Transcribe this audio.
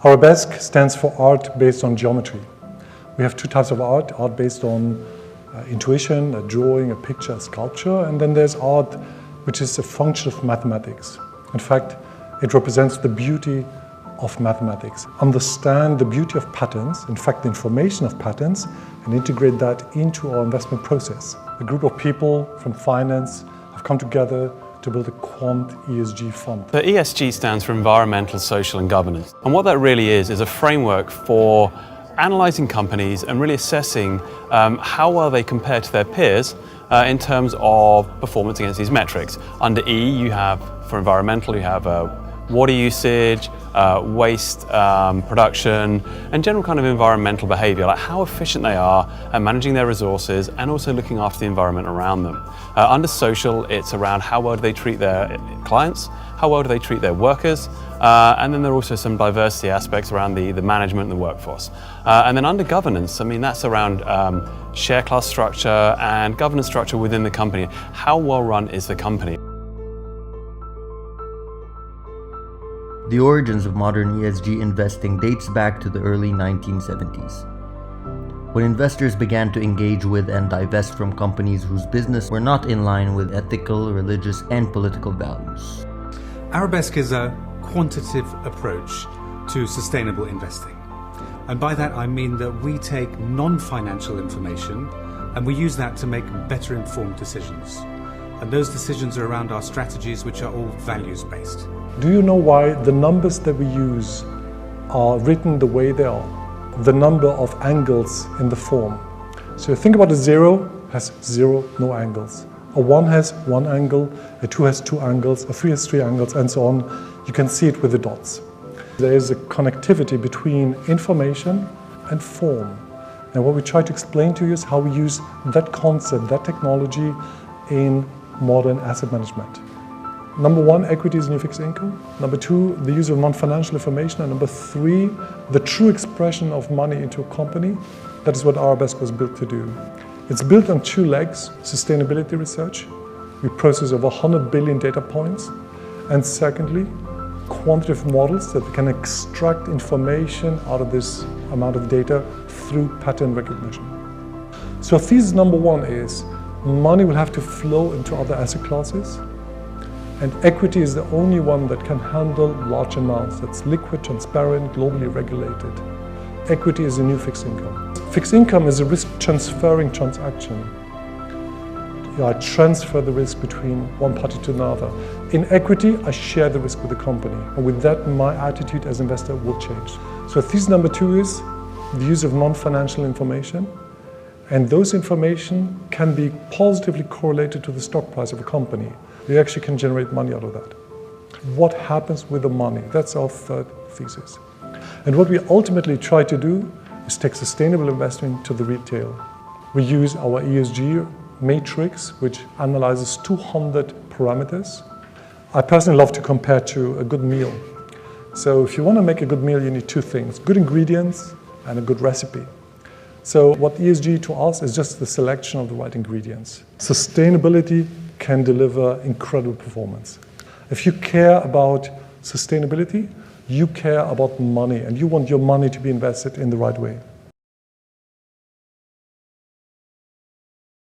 Arabesque stands for art based on geometry. We have two types of art based on intuition, a drawing, a picture, a sculpture, and then there's art which is a function of mathematics. In fact, it represents the beauty of mathematics. Understand the beauty of patterns, in fact the information of patterns, and integrate that into our investment process. A group of people from finance have come together to build a quant ESG fund. The ESG stands for environmental, social and governance. And what that really is a framework for analysing companies and really assessing how well they compare to their peers in terms of performance against these metrics. Under E, you have, for environmental, you have water usage, waste production, and general kind of environmental behaviour, like how efficient they are at managing their resources and also looking after the environment around them. Under social, it's around how well do they treat their clients, how well do they treat their workers, and then there are also some diversity aspects around the management and the workforce. And then under governance, I mean, that's around share class structure and governance structure within the company. How well run is the company? The origins of modern ESG investing dates back to the early 1970s, when investors began to engage with and divest from companies whose business were not in line with ethical, religious, and political values. Arabesque is a quantitative approach to sustainable investing. And by that I mean that we take non-financial information and we use that to make better informed decisions. And those decisions are around our strategies, which are all values-based. Do you know why the numbers that we use are written the way they are? The number of angles in the form. So think about a 0 has 0, no angles. A 1 has 1 angle, a 2 has 2 angles, a 3 has 3 angles, and so on. You can see it with the dots. There is a connectivity between information and form. And what we try to explain to you is how we use that concept, that technology in modern asset management. Number 1, equity is new fixed income. Number 2, the use of non-financial information. And number 3, the true expression of money into a company. That is what Arabesque was built to do. It's built on 2 legs: sustainability research. We process over 100 billion data points. And secondly, quantitative models that can extract information out of this amount of data through pattern recognition. So thesis number 1 is money will have to flow into other asset classes. And equity is the only one that can handle large amounts. That's liquid, transparent, globally regulated. Equity is a new fixed income. Fixed income is a risk transferring transaction. I transfer the risk between one party to another. In equity, I share the risk with the company. And with that, my attitude as an investor will change. So thesis number 2 is the use of non-financial information. And those information can be positively correlated to the stock price of a company. You actually can generate money out of that. What happens with the money? That's our third thesis. And what we ultimately try to do is take sustainable investing to the retail. We use our ESG matrix, which analyzes 200 parameters. I personally love to compare to a good meal. So if you want to make a good meal, you need 2 things: good ingredients and a good recipe. So what ESG to us is just the selection of the right ingredients. Sustainability can deliver incredible performance. If you care about sustainability, you care about money and you want your money to be invested in the right way.